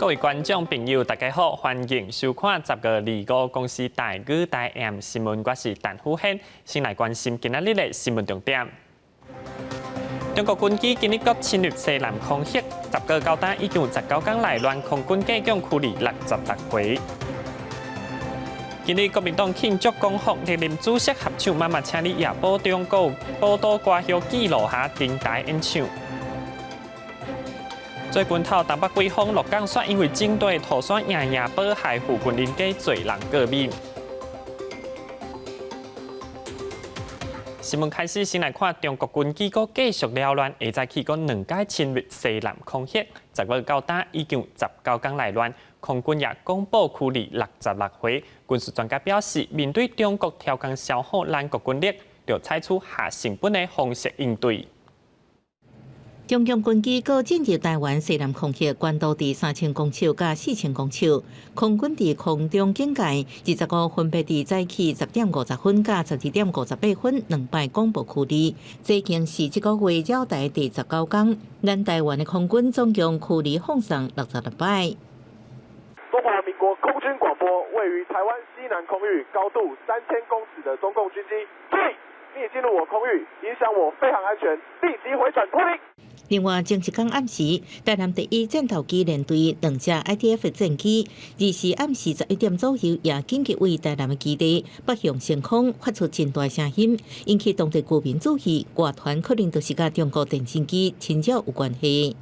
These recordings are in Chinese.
位观众朋友，大家好，欢迎收看10月25公司大语大 M 新闻，我是陈富宪，先来关心今仔日的新闻重点。中国军机今日搁侵入西南空域，10月到今已经有19天来乱空军计将驱离66回。今日国民党庆祝光复历任主席合唱，妈妈请你夜报中国报道歌谣记录下顶台演唱。最近头东北季风落降雪，因为警队涂山夜报害附近邻居侪人过敏。新闻开始，先来看中国军机构继续扰乱，下早起搁2届侵入西南空域，10月到今已经19天来乱，空军也公布驱离66回。军事专家表示，面对中国挑工消耗咱国军力，要采取下成本的方式应对。中共军机构进入台湾西南空域，关渡伫3000公尺甲4000公尺，空军伫空中警戒25分别伫早起10点50分甲12点58分2摆广播驱离，这已经是这个月绕台第19天。咱台湾的空军总共驱离放送66摆。中华民国空军广播，位于台湾西南空域高度3000公尺的中共军机，注意，你已进入我空域，影响我飞行安全，立即回转脱离。另外，前一天暗时，台南第1战斗机联队2架 IDF 战机，24暗时11点左右，也紧急为台南的基地北向升空发出真大声音，引起当地居民注意，外团可能就是甲中国电信机侵扰有关系。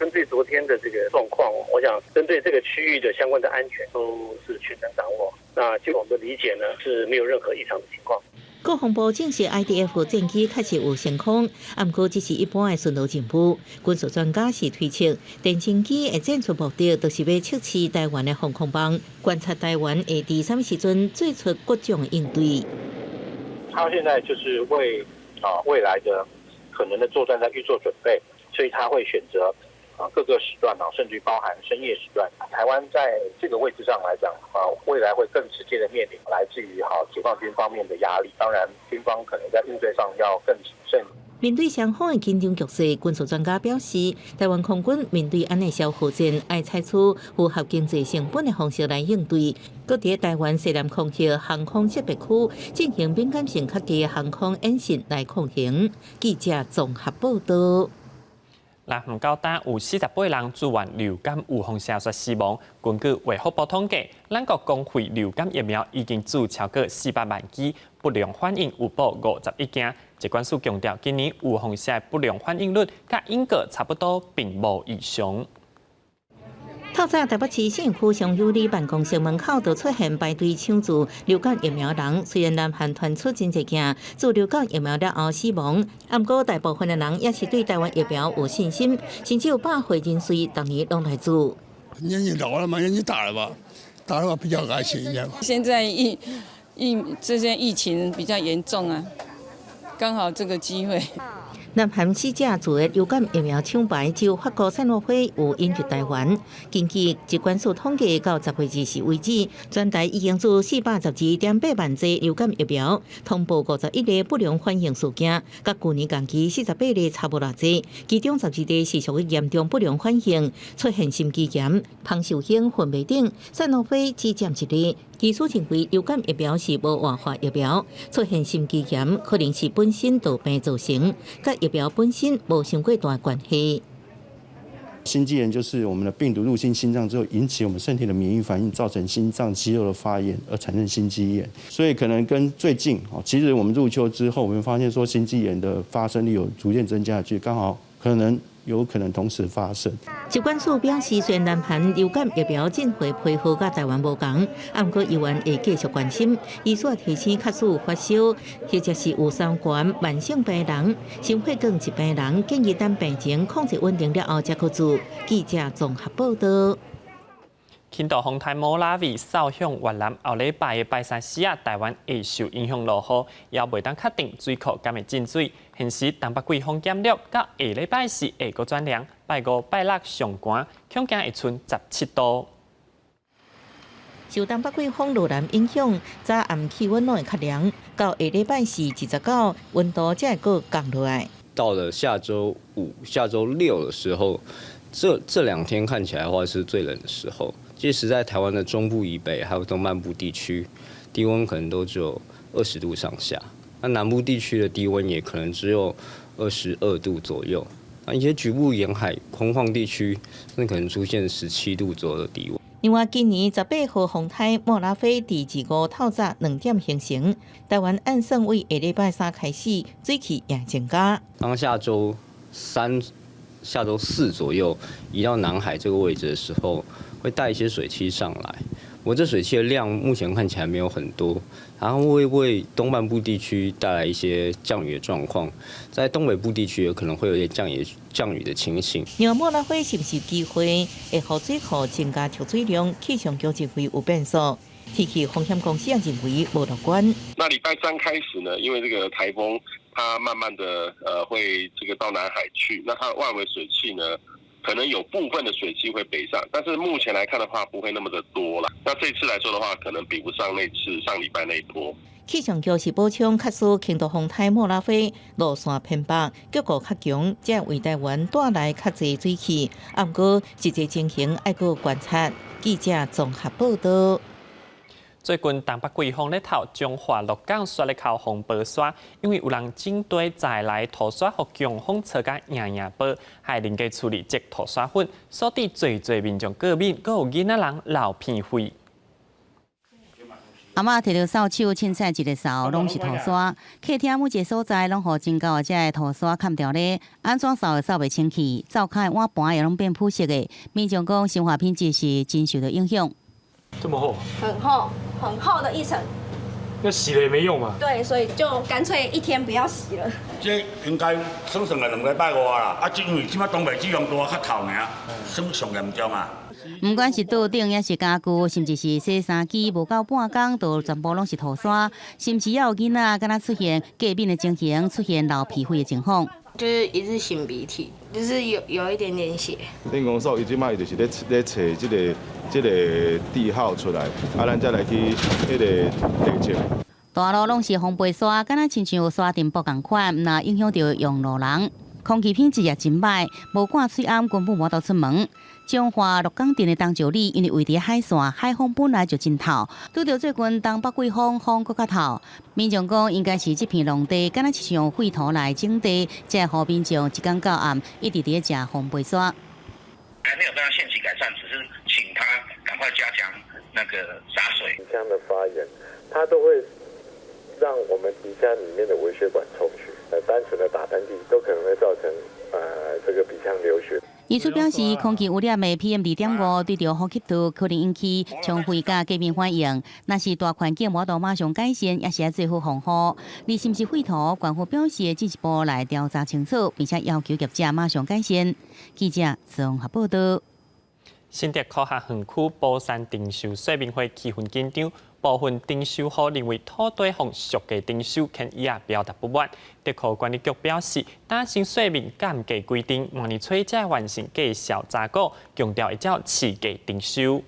针对昨天的这个状况，我想针对这个区域的相关的安全都是全面掌握。那据我们的理解呢，是没有任何异常的情况。国防部证实 ，IDF 战机确实有升空，不过只是一般的巡逻任务。军事专家是推测，电信机的战术目的就是要测试台湾的防空网，观察台湾会伫什么时阵做出各种应对。他现在就是为未来的可能的作战在预做准备，所以他会选择各个时段甚至包含深夜时段。台湾在这个位置上来讲未来会更直接的面临来自于解放军方面的压力。当然，军方可能在应对上要更谨慎。面对双方的紧张局势，军事专家表示，台湾空军面对安尼消耗战，要采取符合经济成本的方式来应对。搁伫台湾西南空域航空识别区进行敏感性较低的航空演习来抗衡。记者综合报道。那唔到单有48人住院流感预防射说死亡。根据卫福部统计，咱国公费流感疫苗已经注超过400万剂，不良反应有报51件。疾管署强调，今年预防射不良反应率甲英国差不多，并无异常。透早台北市信义区上有里办公室门口就出现排队抢注流感疫苗人，虽然南韩传出真侪件注流感疫苗了后死亡，不过大部分的人也是对台湾疫苗有信心，甚至有100岁人士当年拢来注。年纪老了嘛，年纪大了吧，大了吧比较安心一点。现在这些疫情比较严重啊，刚好这个机会。南韩死者注的流感疫苗抢排，只有法国赛诺菲有引入台湾。根据疾管署统计，到10月20日为止，全台已经注412.8万剂流感疫苗，通报51例不良反应事件，甲去年同期48例差不多多。其中12例是属于严重不良反应，出现心肌炎、芳寿兴、昏迷等。赛诺菲只占1例。技术认为流感疫苗是无活化疫苗，出现心肌炎可能是本身道病造成，甲疫苗本身无相过大关系。心肌炎就是我们的病毒入侵心脏之后，引起我们身体的免疫反应，造成心脏肌肉的发炎，而产生心肌炎。所以可能跟最近，其实我们入秋之后，我们发现说心肌炎的发生率有逐渐增加，就刚好有可能同时发生。疾管署表示，虽然南韩流感疫苗进会配合甲台湾无同，不过医院会继续关心，医所提醒确实有发烧，或者是有三高、慢性病人、心血管疾病人，建议等病情控制稳定了后才去做。记者综合报道。轻度风台摩拉维扫向越南，后礼拜的拜三4日，台湾会受影响落雨，也未当确定水库敢会进水。现时东北季风减弱，到下礼拜4会阁转凉，拜5、拜6上寒，恐惊会剩17度。受东北季风路南影响，早暗气温拢会较凉，到下礼拜4、29，温度才会阁降落来。到了下周5、下周6的时候，这2天看起来的话是最冷的时候，届时在台湾的中部以北还有东半部地区，低温可能都只有20度上下，那南部地区的低温也可能只有22度左右，那一些局部沿海空旷地区，甚至可能出现17度左右的低温。另外，今年18号风台莫拉菲第25透早2点形成，台湾按算为下礼拜3开始水气也增加。当下周4左右移到南海这个位置的时候，会带一些水汽上来。我这水汽的量目前看起来没有很多，然后会为东半部地区带来一些降雨的状况，在东北部地区有可能会有一些降雨的情形。让莫拉菲是不是有机会会让水库增加储水量？气象局认为有变数。天气风险公司也认为无乐观。那礼拜3开始呢，因为这个台风它慢慢的会这个到南海去，那它的外围水汽呢，可能有部分的水汽会北上，但是目前来看的话，不会那么的多了。那这次来说的话，可能比不上那次上礼拜那一波。气象局是补充，确实轻度风台莫拉菲路线偏北，结果较强，才为台湾带来较侪水汽。不过实际情形要搁观察。记者综合报道。最近东北季风咧头中华鹿港雪咧靠风暴刷，因为有人整堆再来涂刷，互强风吹甲硬硬波，害邻居处理这涂刷粉，所致侪民众过敏，阁有囡仔人流鼻血。阿嬷摕着扫帚清采一个扫，拢是涂刷。客厅每一个所在拢互真高，遮个涂刷砍掉咧，安怎扫也扫袂清气，灶骹碗盘也拢变朴实的。民众讲生活品质是真受到影响。这么厚？很厚，很厚的一层。那洗了也没用嘛。对，所以就干脆1天不要洗了。这应该算个2礼拜外啦，啊，因为即摆东北季风多较透尔，算上严重啊。不管是桌顶也是家具，甚至是洗衫机，无到半工，就全部拢是涂刷，甚至也有囡仔敢若出现过敏的情形，出现流鼻血的情况。就是一直擤鼻涕，就是有一点点血。恁公所伊即摆就是咧找即个地号出来，啊，咱再来去迄个地质。大路拢是风被刷，敢若亲像刷电布共款，那影响到用路人。空气品质也真歹，无挂水暗根本无法出门。彰化鹿港镇的东石里，因为位伫海线，海风本来就真透，拄到最近东北季风，风搁较透。民众讲应该是这片农地，敢若是用废土来种地，才互民众一天到暗一直伫食风被刷。还没有跟他限期改善，只是请他赶快加强那个洒水。这样的发言，它都会让我们鼻腔里面的微血管充血，单纯的打喷嚏都可能会造成这个鼻腔流血。医师表示，空气污染的 PM2.5对着呼吸道可能引起肠肺甲过敏反应。若是大环境无法马上改善，也是要做好防护。你是不是废土？官府表示进一步来调查清楚，并且要求业者马上改善。记者综合报道。新竹科学园区宝山丁修说明会气氛紧张，部分丁修户认为土地方属价丁修，肯以下表达不满。德科管理局表示，担心说明减价规定，明年初才完成计小查稿，强调会照市价丁修。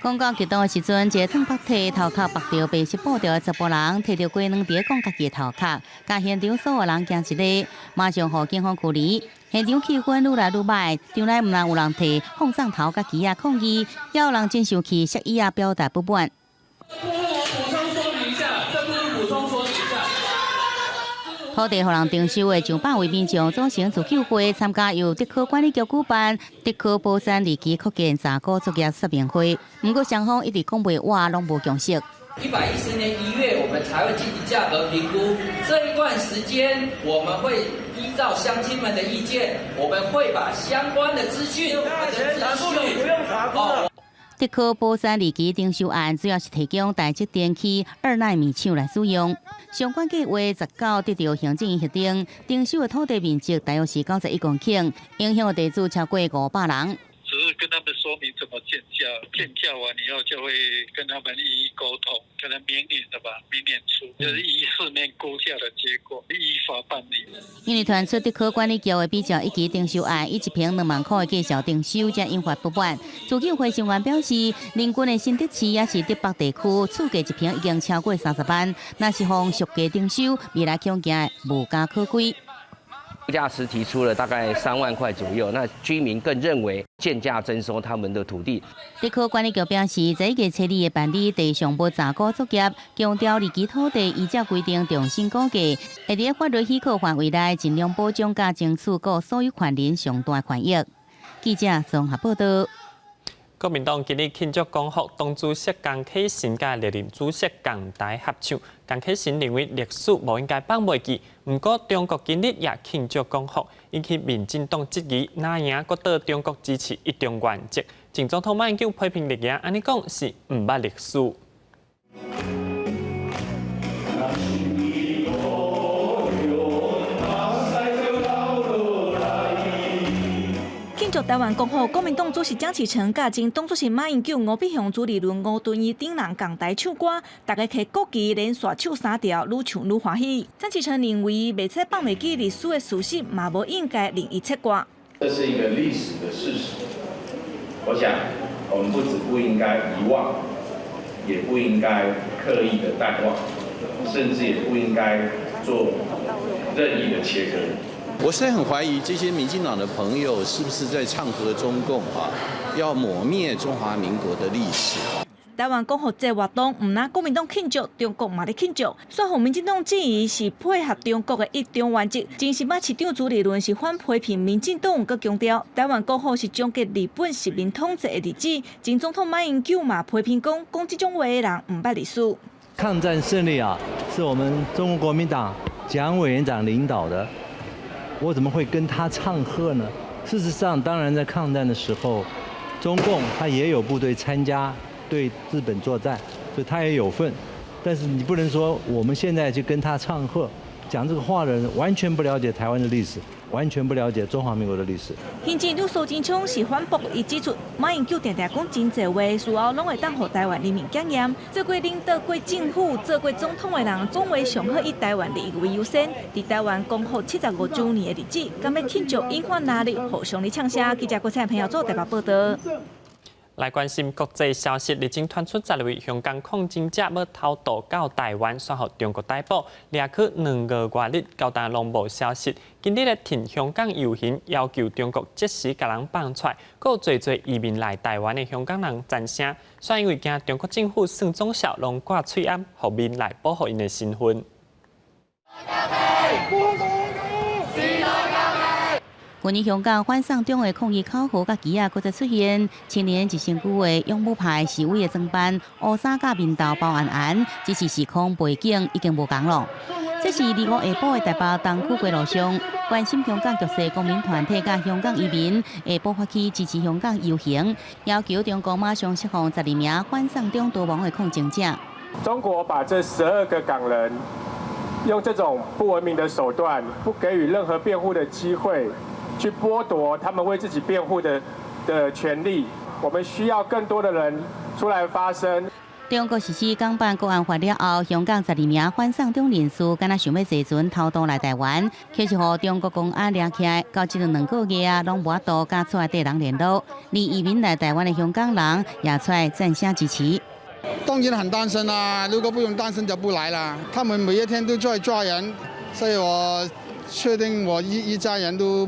广告激动的时阵，一个烫白体头壳绑着白色布条的查甫人，摕着鸡卵伫讲家己的头壳，甲现场所有人惊一个，马上互警方驱离。现场气氛愈来愈歹，场内毋但有人摕放上头甲旗仔抗议，也有人真生气，设椅仔表达不满。土地互人征收的100位民众组成自救会，参加由德科管理局举办德科宝山离奇扩建查稿作业说明会。不过双方一直讲袂话，拢无共识。110年1月，我们才会进行价格评估。这一段时间，我们会依照乡亲们的意见，我们会把相关的资讯，不用查过了。德科宝山离奇征收案主要是提供台积电去2奈米厂来使用。相关计划19得到行政院核定，征收的土地面积大约是91公顷，影响的地主超过500人。只是跟他们说明怎么建价，建价完以后就会跟他们一一沟通，可能明年的吧，明年初就是依市面估价的结果依法办理。因为传出德科管理局的比较一级征收案，以1坪2万块的计小征收，才引发不满。自救会成员表示，邻近的新德市也是德北地区，厝价1坪已经超过30万，若是放俗价征收，未来恐惊无家可归。驾师提出了大概3万块左右，那居民更认为贱价征收他们的土地。地区管理局表示，在一个设立的办理地上不查股作业，强调离基土地依照规定重新估价，会在法律许可范围内尽量保障甲争取各所有权人上大权益。记者综合报道。国民党今日庆祝光复党主席江启臣甲历任主席共台合唱，江启臣认为历史无应该放袂记。不过中国今日也庆祝光复，引起民进党质疑哪样搁对中国支持一中原则。前总统马英九批评立言，安尼讲是毋捌历史。庆祝台湾光复，国民党主席江启臣甲前党主席马英九、吴碧雄、朱立伦、吴敦义等人共台唱歌，大家摕国旗连续唱3条，愈唱愈欢喜。江启臣认为，袂使放袂记历史的事实，嘛无应该任意切割。这是一个历史的事实，我想我们不应该遗忘，也不应该刻意的淡忘，甚至也不应该做任意的切割。我实在很怀疑这些民进党的朋友是不是在唱和中共要抹灭中华民国的历史。台湾光复这活动，唔拿国民党庆祝，中国嘛咧庆祝，说服民进党质疑是配合中国的一中原则。前新北市长朱立伦是反批评民进党，佮强调台湾光复是中国日本殖民统治的日子。前总统马英九嘛批评讲这种话的人唔捌历史。抗战胜利是我们中国国民党蒋委员长领导的。我怎么会跟他唱和呢？事实上，当然在抗战的时候，中共他也有部队参加对日本作战，所以他也有份。但是你不能说我们现在就跟他唱和，讲这个话的人完全不了解台湾的历史，完全不了解中华民国的历史。行政院苏贞昌是反驳，伊指出马英九常常讲真侪话，事后拢会当互台湾人民检验。做过领导过政府、做过总统的人，总为上好以台湾利益为优先。伫台湾光复75周年的日子，敢要庆祝引发压力，互相咧呛声。记者郭彩朋友做台北报道。来关心国际消息，日前传出10位香港抗争者要偷渡到台湾，却被中国逮捕，掠去2个多日，到但拢无消息。今日咧挺香港游行，要求中国即时甲人放出来，还有侪移民来台湾的香港人赞声，却因为惊中国政府算总效，拢挂嘴暗，互民来保护因的身份。今年香港反送中的抗议口号甲旗搁再出现，青年一身躯的勇武派示威的装扮，乌衫甲面罩包安安，只是时空背景已经无同了。这是25下晡的台北东区街路上，关心香港局势公民团体甲香港移民下晡发起支持香港游行，要求中国马上释放12名反送中逃亡的抗争者。中国把这12个港人用这种不文明的手段，不给予任何辩护的机会。去剥夺他们为自己辩护的权利，我们需要更多的人出来发声。中国实施港版国安法了后，香港12名反送中人士敢若想要坐船偷渡来台湾，却是和中国公安抓起来，到这2个月拢无法度甲出来地人联络。而移民来台湾的香港人也出来赞声支持。当然很担心啦，如果不用担心就不来了。他们每一天都在抓人，所以我确定我一家人都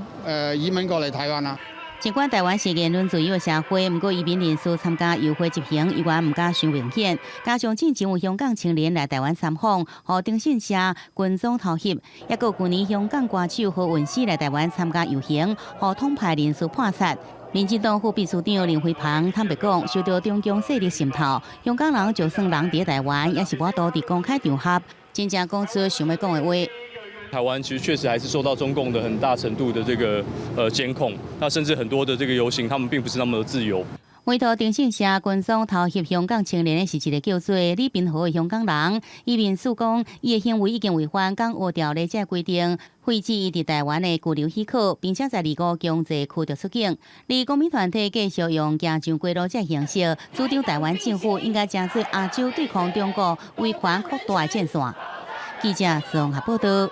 移民过来台湾啦。尽管台湾是言论自由的社会，不过移民人数参加游行集行依然唔敢伤明显。加上近前有香港青年来台湾参访，和电信社、军中偷袭，也有去年香港歌手何韵诗来台湾参加游行，和统派人士破杀。民进党副秘书长林辉鹏坦白讲，受到中共势力渗透，香港人就算人伫台湾，也是无多伫公开场合真正讲出想要讲的话。台湾其实确实还是受到中共的很大程度的这个监控，那甚至很多的这个游行，他们并不是那么的自由。委托电信社军中偷袭香港青年的是一个叫做李炳豪的香港人，伊面诉讲，伊的行为已经违反港澳条例这规定，废止伊伫台湾的居留许可，并且在25强制驱逐出境。而公民团体继续用行上街路这形式，主张台湾政府应该加做亚洲对抗中国威权扩大的战线。记者综合报道。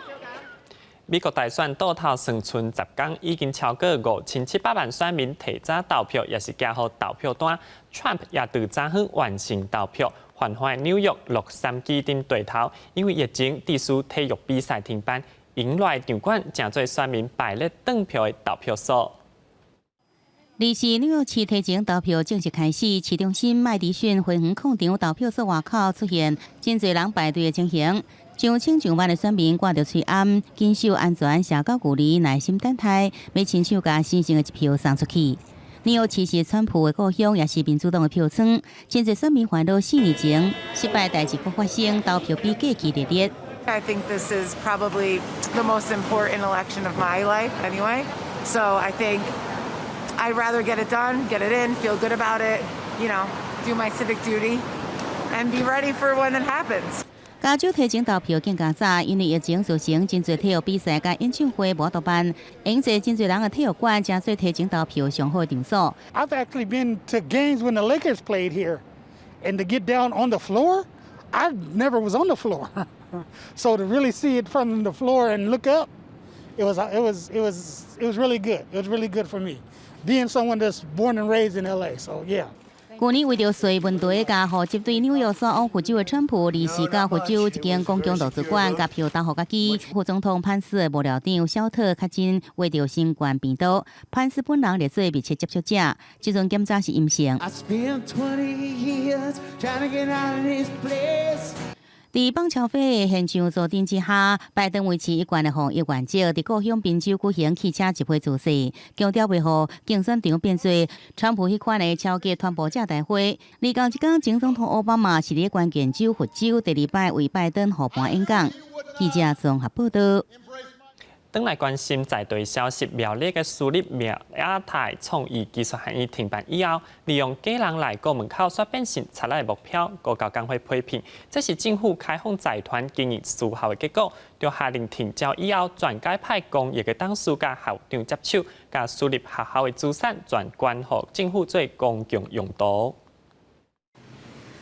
美国大选倒头剩剩10天，已经超过5700万选民提早投票，也是寄予投票单。Trump 也伫昨昏完成投票，返回纽约洛杉矶等对头，因为疫情，地区体育比赛停办。迎来场馆正做选民排列等票的投票所。24纽约市提前投票正式开始，市中心麦迪逊花园广场投票所外口出现真侪人排队的情形。上千上万的选民挂着喙暗，坚守安全社交距离，耐心等待，要亲手把神圣的一票送出去。纽约市是川普的故乡，也是民主党的票仓。真侪选民烦恼4年前失败代志搁发生，投票比过期热烈。I think this is probably the most important election of my life anyway. So I think I'd rather get it done, get it in, feel good about it, you know, do my civic duty, and be ready for when it happens. 加州提前投票更加早，因为疫情造成真侪体育比赛甲演唱会无得办，因此真侪人的体育馆加做提前投票上好的场所。I've actually been to games when the Lakers played here, and to get down on the floor, I never was on the floor. So to really see it from the floor and look up, it was really good. It was really good for me, being someone that's born and raised in LA. So yeah. 去年为着随问题加互接对纽约所安佛州的川普，24甲佛州一间公共图书馆甲票投互家己。副总统潘斯的幕僚长肖特确诊为着新冠病毒，潘斯本人列做密切接触者，即阵检查是阴性。伫棒球会的现场坐镇之下，拜登维持一贯的防疫原则，伫故乡宾州举行汽车集会造势，强调袂互竞选场变做川普迄款的超级传播者大会。而到一天，前总统奥巴马是伫关键州佛州第2摆为拜登护盘演讲。记者综合报道。转来关心在地消息，苗栗嘅私立亚太创意技术学院停办以后，利用假人来国门口煞变成贼来的目标，高教工会批评，这是政府开放财团经营私校的结果。就下令停教以后，全改派公益嘅董事甲校长接手，甲私立学校的资产全关予政府做公共用途。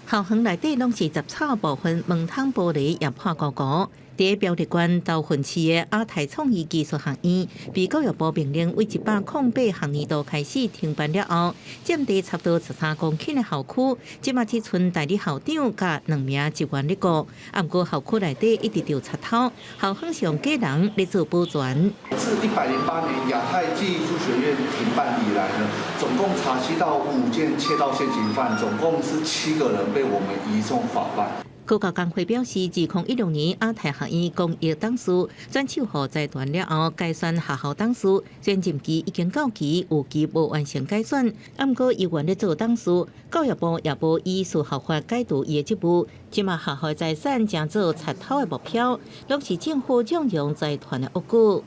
校园内底拢是杂草部分，门窗玻璃也破高高。伫标题馆斗份市的亚太创意技术学院，被教育部命令为108学年度开始停办了后，占地差不多13公顷的校区，即马只剩代理校长甲2名职员咧顾。不过校区内底一直就插头，校方上假人咧做保全。自108年亚太技术学院停办以来呢，总共查缉到5件窃盗现行犯，总共是7个人被我们移送法办。高教工会表示，2016年亚太学院公益董事转手予财团了后，改选学校董事，选任期已经到期，有期无完成改选。不过依原咧做董事，教育部也无依私校法解除伊的职务。即马学校的财产正做贼偷的目标，拢是政府纵容财团的恶举。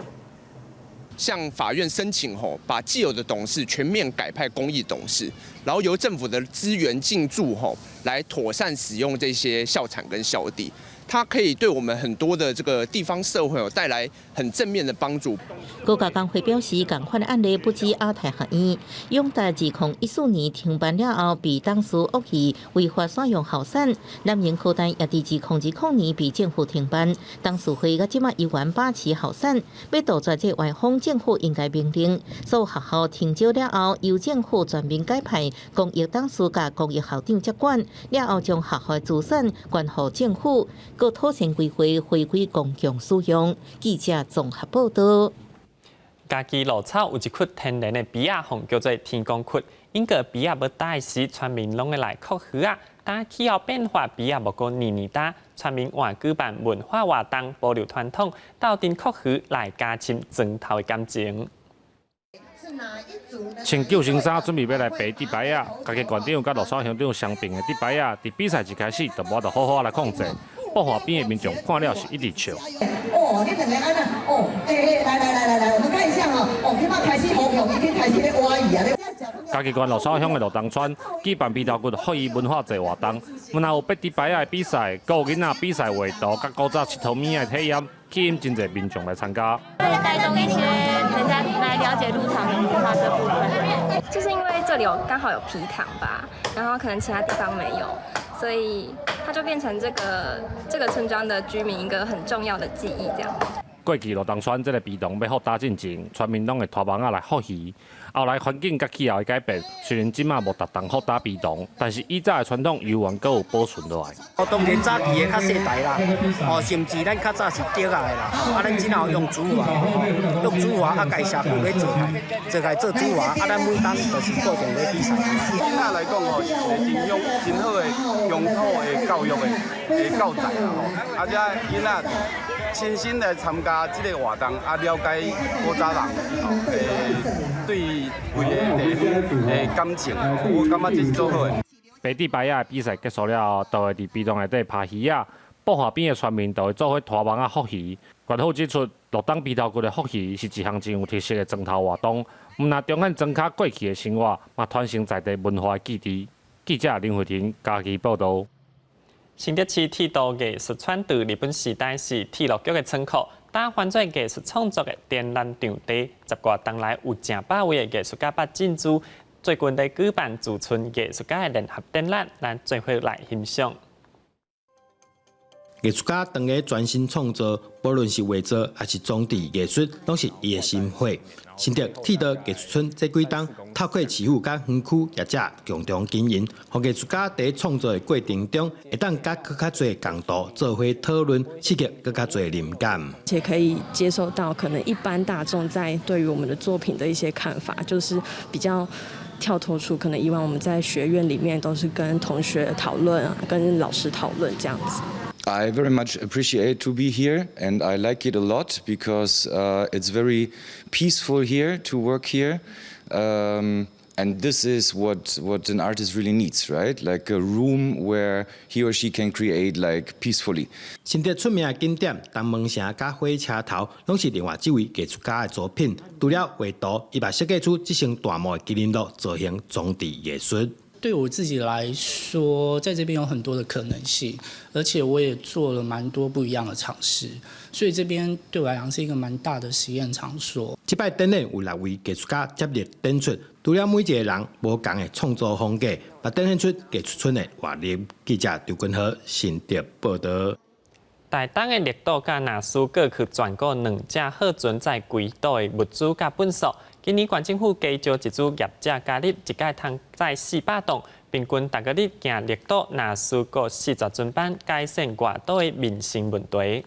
向法院申请把既有的董事全面改派公益董事，然后由政府的资源进驻来妥善使用这些校产跟校地，它可以对我们很多的这个地方社会带来很正面的帮助。高教工会表示，同款的案例不止亚太学院，永达2014年停办了后，被董事恶意违法使用校产；南营科大也伫2010年被政府停办，董事会甲即马依然把持校产，要杜绝这歪风，政府应该命令所有学校停招了后，由政府全面改派公益董事甲公益校长接管，了后将学校的资产关予政府，各妥善规划回归公共使用。记者综合报道。家己路草有一窟天然的比亚红，叫做天公窟。因个比亚要大时，村民拢会来酷鱼啊。但气候变化，比亚无过年大，村民换举办文化活动，保留传统，斗阵酷鱼来加深庄头的感情。穿救生衫，准备要来爬迪拜亚。家己馆长甲陆草乡长相并的迪拜亚，伫比赛一开始就无得好好来控制。爆河边的民众看了是一直笑。哦，你两个安那？哦，来，我们看一下哈。哦，今麦开始好用，已经开始咧挖鱼啊！家己县陆草乡的路东村举办鼻头骨福利文化节活动，若有爬迪拜亚的比赛，还有囡仔比赛画图，甲古早佚佗物的体验，吸引真侪民众来参加。为了带动一些人家来了解鹿草的文化这部分，就是因为这里刚好有皮塘吧，然后可能其他地方没有，所以它就变成这个村庄的居民一个很重要的记忆这样。过去罗东村这个鼻洞要复打进前，村民拢会拖网仔来复鱼。后来环境甲气候的改变，虽然即马无逐档复打鼻洞，但是以早的传统游玩阁有保存落来。当然早期的较世代啦，甚至咱较早是竹仔的啦，咱今后用竹娃，用竹娃家社区咧做开做竹娃，咱每当就是固定咧比赛。囡仔来讲是一个真好的乡土的教育的教材啦且囡仔亲身来参加这个活动，了解古早人对规个感情，我感觉这是做好的。白底白鸭比赛结束了，就会伫鼻洞内底拍鱼啊。步河边的村民就会做伙拖网仔复鱼。管好指出，鹿东鼻头骨的复鱼是一项真有特色的庄头活动，毋但彰显庄脚过去的生活，嘛传承在地文化的记忆。记者林慧婷家己报道。新竹市铁道艺术村từ日本时代是铁路局的仓库，打翻做艺术创作的展览场地，十个当来有成百位的艺术家捌进驻，最近在举办驻村艺术家的联合展览，咱做伙来欣赏。艺术家当个专心创作，无论是画作还是装置艺术，拢是伊的心血。新竹铁道艺术村这几档，透过市府甲园区业者共同经营，让艺术家在创作的过程中，会当甲更较多共度做伙讨论，刺激更较多灵感。且可以接受到可能一般大众在对于我们的作品的一些看法，就是比较跳脱出可能以往我们在学院里面都是跟同学讨论啊，跟老师讨论这样子。I very much appreciate to be here, and I like it a lot because it's very peaceful here to work here, and this is what an artist really needs, right? Like a room where he or she can create like peacefully. 新竹出名的景点东门城甲火车头，拢是另外几位艺术家的作品。除了画图，伊嘛设计出这项大模的麒麟鹿造型装置艺术。对我自己来说，在这边有很多的可能性，而且我也做了蛮多不一样的尝试，所以这边对我来讲是一个蛮大的实验场所。这摆展览有6位艺术家接力展出，除了每一个人无同的创作风格，也展现出艺术村的活力。记者刘君豪新竹报道。台东的绿岛甲纳苏过去全国2只好存在归岛的物资甲本数。今年县政府加招一组业者加入，一届通载400吨，平均逐个日行绿岛、纳苏各40尊班，改善外岛的民生问题。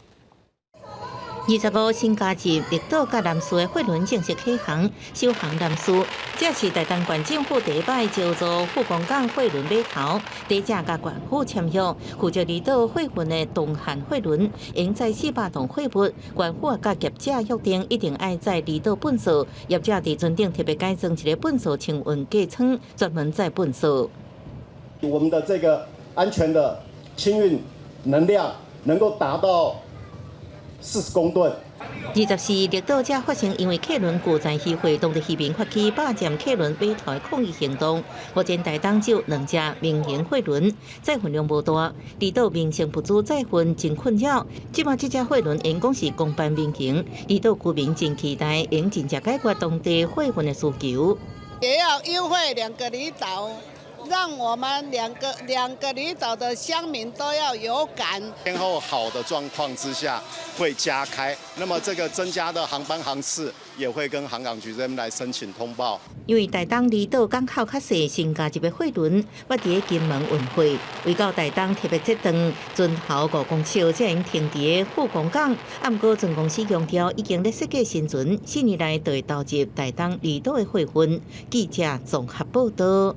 25新加入绿岛甲南苏的货轮正式启航，首航南苏。这是台东县政府第一摆招租富光港货轮码头，第一只甲县府签约，负责离岛货运的东汉货轮，应载400吨货物。县府甲业者约定，一定爱载离岛本数，业者伫船顶特别改装一个本数清运架舱，专门载本数。我们的这个安全的清运能量能够达到40公吨。24绿岛才发生因为客轮过载渔会当地渔民发起霸占客轮码头的抗议行动，目前台东只有2只民营货轮，载运量无大，离岛民生不足载运真困扰。即马这只货轮因讲是公办民营，离岛居民真期待应真正解决当地货运的需求。也要优惠2个离岛。让我们两个离岛的乡民都要有感。天后好的状况之下会加开，那么这个增加的航班航次也会跟航港局这边来申请通报。因为台东离岛港口较细，新加入的货轮，捌伫金门运费，为到台东特别折长，准后5公尺才能停伫富光港。啊，毋过船公司强调，已经咧设计新船，4年内就会投入台东离岛的货运。记者综合报道。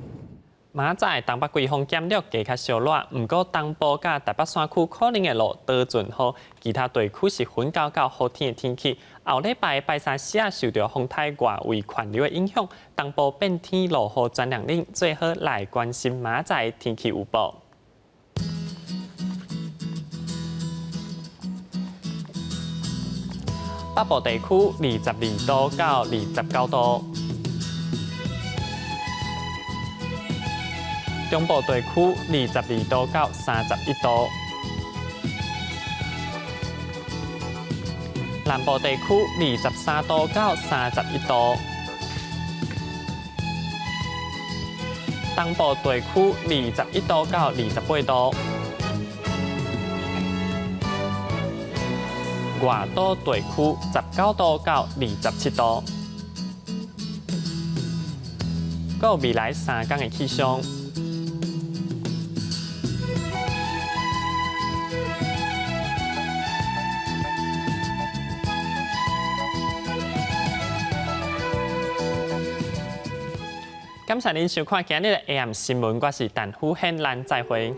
明仔东北季风减弱加较小热，毋过东部甲台北山区可能会落多阵雨，其他地区是混交到好天的天气。后礼拜拜三四啊受到风台外围环流的影响，东部变天落雨转凉冷，最好来关心明仔的天气预报。北部地区22度到29度。中部地区22度到31度，南部地区23度到31度，东部地区21度到28度，外岛地区19度到27度。还有未来3天的气象。感谢您收看今日的 AM 新闻，我是陈虎宪，咱再会。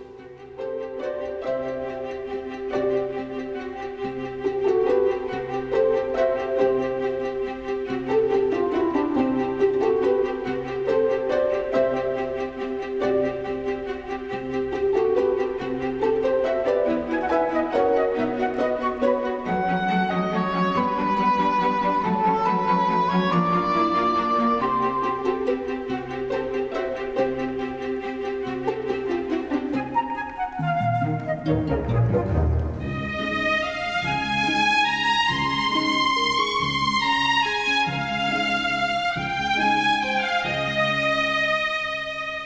Thank you.